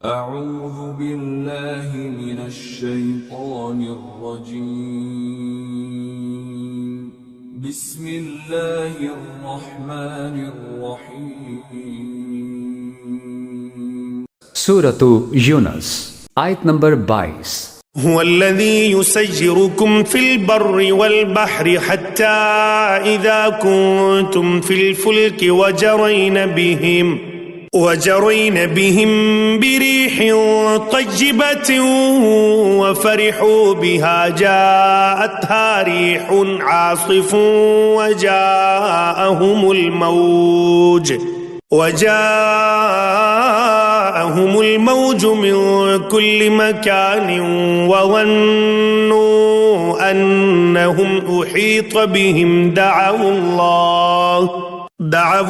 أعوذ بالله من الشيطان الرجيم بسم الله الرحمن الرحيم سورة یونس آیت نمبر 22۔ هو الذي يسيركم في البر والبحر حتى إذا كنتم في الفلك وجرين بهم بريح طيبة وفرحوا بها جاءتها ريح عاصف وجاءهم الموج من كل مكان وظنوا أنهم أحيط بهم دعوا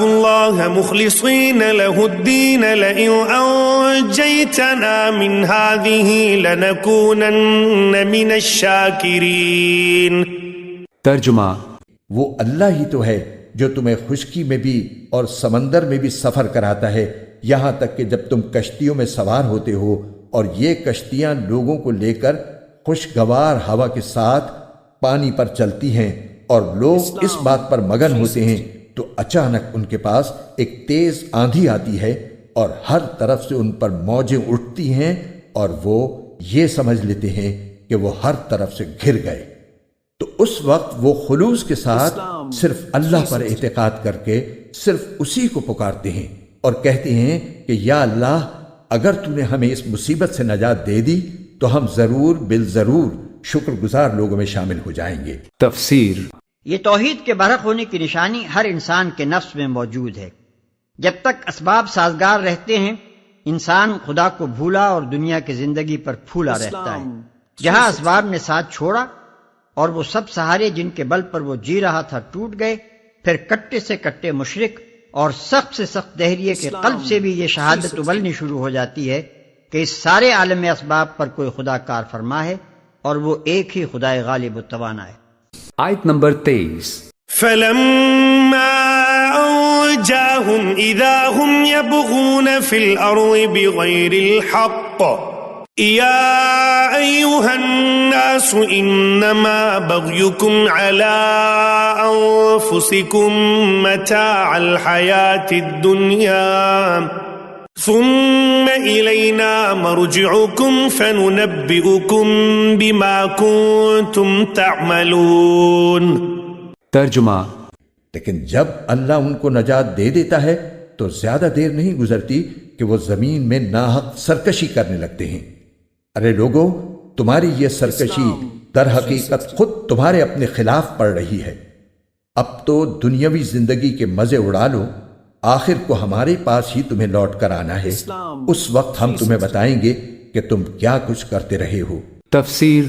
الله مخلصين له الدين لئن أنجيتنا من هذه لنكونن من الشاكرين۔ ترجمہ، وہ اللہ ہی تو ہے جو تمہیں خشکی میں بھی اور سمندر میں بھی سفر کراتا ہے، یہاں تک کہ جب تم کشتیوں میں سوار ہوتے ہو اور یہ کشتیاں لوگوں کو لے کر خوشگوار ہوا کے ساتھ پانی پر چلتی ہیں اور لوگ اس بات پر مگن ہوتے ہیں تو اچانک ان کے پاس ایک تیز آندھی آتی ہے اور ہر طرف سے ان پر موجیں اٹھتی ہیں اور وہ یہ سمجھ لیتے ہیں کہ وہ ہر طرف سے گھر گئے، تو اس وقت وہ خلوص کے ساتھ صرف اللہ پر اعتقاد کر کے صرف اسی کو پکارتے ہیں اور کہتے ہیں کہ یا اللہ، اگر تو نے ہمیں اس مصیبت سے نجات دے دی تو ہم بالضرور شکر گزار لوگوں میں شامل ہو جائیں گے۔ تفسیر۔ یہ توحید کے برحق ہونے کی نشانی ہر انسان کے نفس میں موجود ہے۔ جب تک اسباب سازگار رہتے ہیں انسان خدا کو بھولا اور دنیا کی زندگی پر پھولا رہتا ہے۔ جہاں اسباب نے ساتھ چھوڑا اور وہ سب سہارے جن کے بل پر وہ جی رہا تھا ٹوٹ گئے، پھر کٹے سے کٹے مشرک اور سخت سے سخت دہریے کے قلب سے بھی یہ شہادت ابلنی شروع ہو جاتی ہے کہ اس سارے عالم اسباب پر کوئی خدا کار فرما ہے اور وہ ایک ہی خدائے غالب و توانا ہے۔ آیت نمبر 23۔ فلما أنجاهم إذا هم يبغون في الأرض بغير الحق يا أيها الناس إنما بغيكم على أنفسكم متاع الحياة الدنيا ثم إلينا مرجعكم فننبئكم بما كنتم تعملون۔ ترجمہ، لیکن جب اللہ ان کو نجات دے دیتا ہے تو زیادہ دیر نہیں گزرتی کہ وہ زمین میں ناحق سرکشی کرنے لگتے ہیں۔ ارے لوگو، تمہاری یہ سرکشی در حقیقت خود تمہارے اپنے خلاف پڑ رہی ہے۔ اب تو دنیاوی زندگی کے مزے اڑا لو، آخر کو ہمارے پاس ہی تمہیں لوٹ کر آنا ہے، اس وقت ہم تمہیں بتائیں گے کہ تم کیا کچھ کرتے رہے ہو۔ تفسیر۔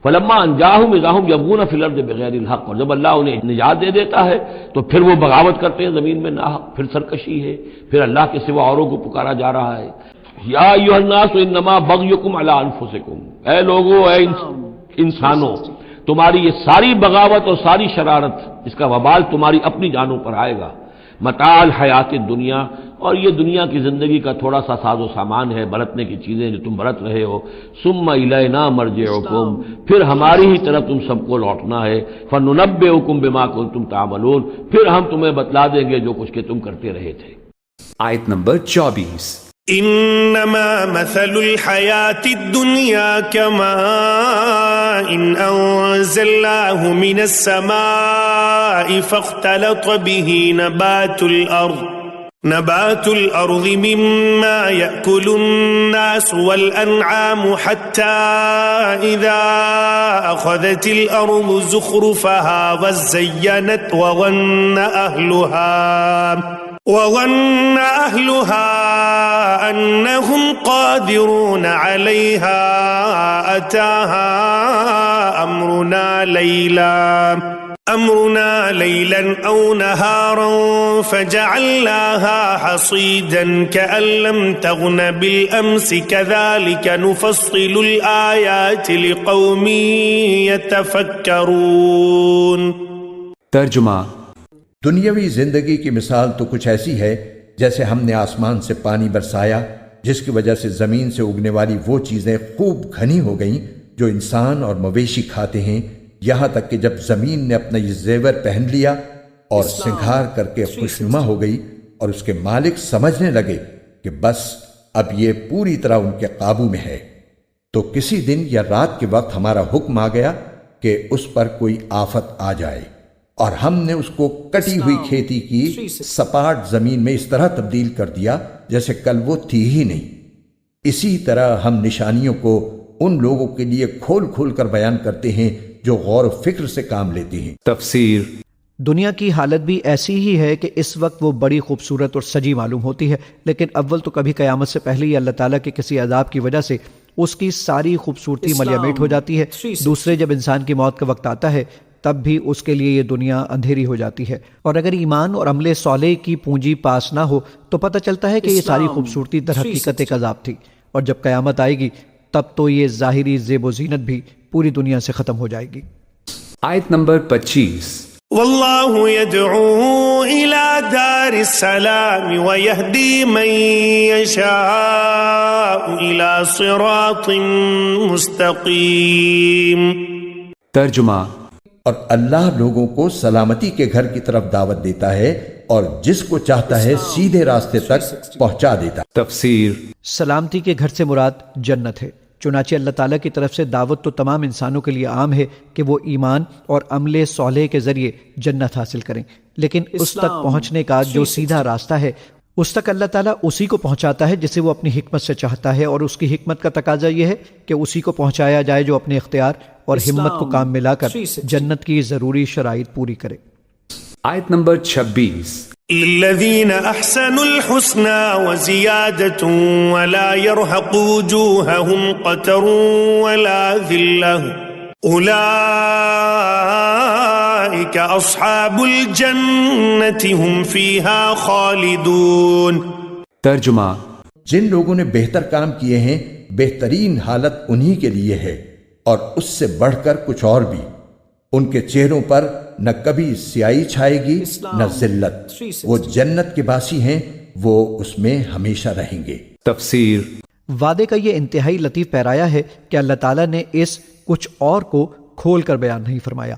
فلما انجاہم اذا ہم یبغون فی الارض بغیر الحق، اور جب اللہ انہیں نجات دے دیتا ہے تو پھر وہ بغاوت کرتے ہیں زمین میں ناحق، پھر سرکشی ہے، پھر اللہ کے سوا اوروں کو پکارا جا رہا ہے۔ یا ایھا الناس انما بغیکم علی انفسکم، اے لوگو، اے انسانوں، تمہاری یہ ساری بغاوت اور ساری شرارت، اس کا وبال تمہاری اپنی جانوں پر آئے گا۔ متاع الحیات الدنیا، اور یہ دنیا کی زندگی کا تھوڑا سا ساز و سامان ہے، برتنے کی چیزیں جو تم برت رہے ہو۔ ثم الینا مرجعکم، پھر ہماری ہی طرف تم سب کو لوٹنا ہے۔ فننبئکم بما کنتم تعملون، پھر ہم تمہیں بتلا دیں گے جو کچھ کہ تم کرتے رہے تھے۔ آیت نمبر 24۔ انما مثل الحیات الدنیا كماء انزلناه من السماء فاختلط به نبات الأرض مما يأكل الناس والأنعام حتى إذا أخذت الأرض زخرفها وزينت وظن أهلها أنهم قادرون عليها أتاها أمرنا ليلا أو نهارا فجعلناها حصيدا كأن لم تغن بالأمس كذلك نفصل الآيات لقوم يتفكرون۔ ترجمہ، دنیاوی زندگی کی مثال تو کچھ ایسی ہے جیسے ہم نے آسمان سے پانی برسایا جس کی وجہ سے زمین سے اگنے والی وہ چیزیں خوب گھنی ہو گئیں جو انسان اور مویشی کھاتے ہیں، یہاں تک کہ جب زمین نے اپنا یہ زیور پہن لیا اور سنگھار کر کے خوشنما ہو گئی اور اس کے مالک سمجھنے لگے کہ بس اب یہ پوری طرح ان کے قابو میں ہے، تو کسی دن یا رات کے وقت ہمارا حکم آ گیا کہ اس پر کوئی آفت آ جائے، اور ہم نے اس کو کٹی ہوئی کھیتی کی سپاٹ زمین میں اس طرح تبدیل کر دیا جیسے کل وہ تھی ہی نہیں۔ اسی طرح ہم نشانیوں کو ان لوگوں کے لیے کھول کھول کر بیان کرتے ہیں جو غور و فکر سے کام لیتے ہیں۔ تفسیر دنیا کی حالت بھی ایسی ہی ہے کہ اس وقت وہ بڑی خوبصورت اور سجی معلوم ہوتی ہے، لیکن اول تو کبھی قیامت سے پہلے ہی اللہ تعالیٰ کے کسی عذاب کی وجہ سے اس کی ساری خوبصورتی ملیامیٹ ہو جاتی ہے۔ دوسرے جب انسان کی موت کا وقت آتا ہے تب بھی اس کے لیے یہ دنیا اندھیری ہو جاتی ہے، اور اگر ایمان اور عمل صالح کی پونجی پاس نہ ہو تو پتہ چلتا ہے کہ یہ ساری خوبصورتی در حقیقت ایک عذاب تھی، اور جب قیامت آئے گی تب تو یہ ظاہری زیب و زینت بھی پوری دنیا سے ختم ہو جائے گی۔ آیت نمبر 25۔ واللہ یدعو الى دار السلام ویہدی من یشاء الى صراط مستقیم۔ ترجمہ اور اللہ لوگوں کو سلامتی کے گھر کی طرف دعوت دیتا ہے اور جس کو چاہتا ہے سیدھے راستے تک پہنچا دیتا ہے۔ تفسیر سلامتی کے گھر سے مراد جنت ہے، چنانچہ اللہ تعالیٰ کی طرف سے دعوت تو تمام انسانوں کے لیے عام ہے کہ وہ ایمان اور عمل صالح کے ذریعے جنت حاصل کریں، لیکن اس تک پہنچنے کا جو سیدھا راستہ ہے اس تک اللہ تعالیٰ اسی کو پہنچاتا ہے جسے وہ اپنی حکمت سے چاہتا ہے، اور اس کی حکمت کا تقاضا یہ ہے کہ اسی کو پہنچایا جائے جو اپنے اختیار اور ہمت کو کام میں لا کر جنت کی ضروری شرائط پوری کرے۔ آیت نمبر 26۔ للذین احسنوا الحسنى وزیادة ولا يرهق وجوههم قتر ولا ذلة اولئک اصحاب الجنة هم فيها خالدون۔ ترجمہ جن لوگوں نے بہتر کام کیے ہیں بہترین حالت انہی کے لیے ہے، اور اس سے بڑھ کر کچھ اور بھی۔ ان کے چہروں پر نہ کبھی سیاہی چھائے گی نہ ذلت، وہ جنت کے باسی ہیں، وہ اس میں ہمیشہ رہیں گے۔ تفسیر وعدے کا یہ انتہائی لطیف پیرایا ہے کہ اللہ تعالیٰ نے اس کچھ اور کو کھول کر بیان نہیں فرمایا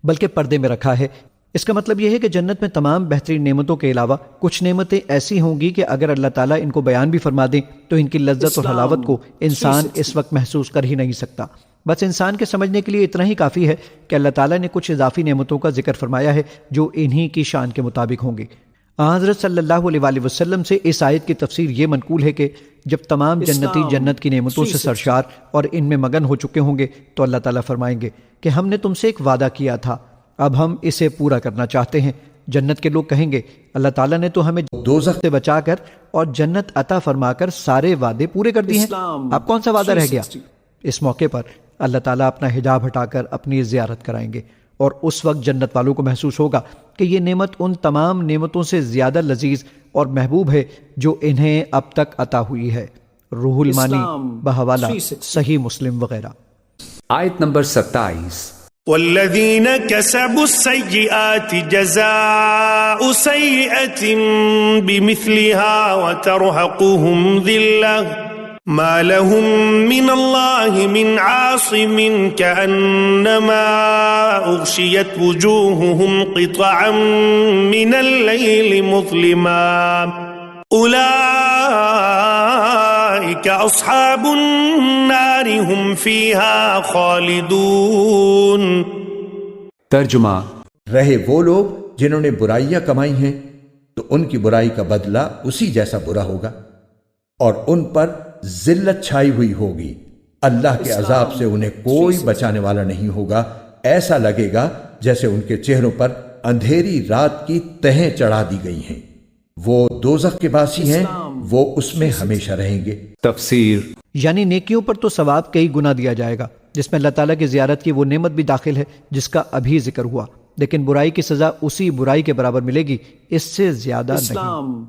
بلکہ پردے میں رکھا ہے۔ اس کا مطلب یہ ہے کہ جنت میں تمام بہترین نعمتوں کے علاوہ کچھ نعمتیں ایسی ہوں گی کہ اگر اللہ تعالیٰ ان کو بیان بھی فرما دیں تو ان کی لذت اور حلاوت کو انسان اس وقت محسوس کر ہی نہیں سکتا۔ بس انسان کے سمجھنے کے لیے اتنا ہی کافی ہے کہ اللہ تعالیٰ نے کچھ اضافی نعمتوں کا ذکر فرمایا ہے جو انہی کی شان کے مطابق ہوں گی۔ حضرت صلی اللہ علیہ وآلہ وسلم سے اس آیت کی تفسیر یہ منقول ہے کہ جب تمام جنتی جنت کی نعمتوں سے سرشار اور ان میں مگن ہو چکے ہوں گے تو اللہ تعالیٰ فرمائیں گے کہ ہم نے تم سے ایک وعدہ کیا تھا، اب ہم اسے پورا کرنا چاہتے ہیں۔ جنت کے لوگ کہیں گے اللہ تعالیٰ نے تو ہمیں دوزخ سے بچا کر اور جنت عطا فرما کر سارے وعدے پورے کر دیے ہیں، اب کون سا وعدہ رہ گیا؟ اس موقع پر اللہ تعالیٰ اپنا حجاب ہٹا کر اپنی زیارت کرائیں گے، اور اس وقت جنت والوں کو محسوس ہوگا کہ یہ نعمت ان تمام نعمتوں سے زیادہ لذیذ اور محبوب ہے جو انہیں اب تک عطا ہوئی ہے۔ روح المانی بحوالہ صحیح مسلم وغیرہ۔ آیت نمبر 27۔ والذین کسبوا السیئات جزاء سیئة بمثلها وترهقهم ذلة ما لهم من اللہ من عاصم كأنما اغشیت وجوههم قطعا من اللیل مظلما اولئک اصحاب النار هم فيها خالدون۔ ترجمہ رہے وہ لوگ جنہوں نے برائیاں کمائی ہیں تو ان کی برائی کا بدلہ اسی جیسا برا ہوگا، اور ان پر ذلت چھائی ہوئی ہوگی، اللہ کے عذاب سے انہیں کوئی بچانے والا نہیں ہوگا، ایسا لگے گا جیسے ان کے چہروں پر اندھیری رات کی تہیں چڑھا دی گئی ہیں، وہ دوزخ کے باسی ہیں، وہ اس میں ہمیشہ رہیں گے۔ تفسیر یعنی نیکیوں پر تو ثواب کئی گنا دیا جائے گا جس میں اللہ تعالیٰ کی زیارت کی وہ نعمت بھی داخل ہے جس کا ابھی ذکر ہوا، لیکن برائی کی سزا اسی برائی کے برابر ملے گی، اس سے زیادہ نہیں۔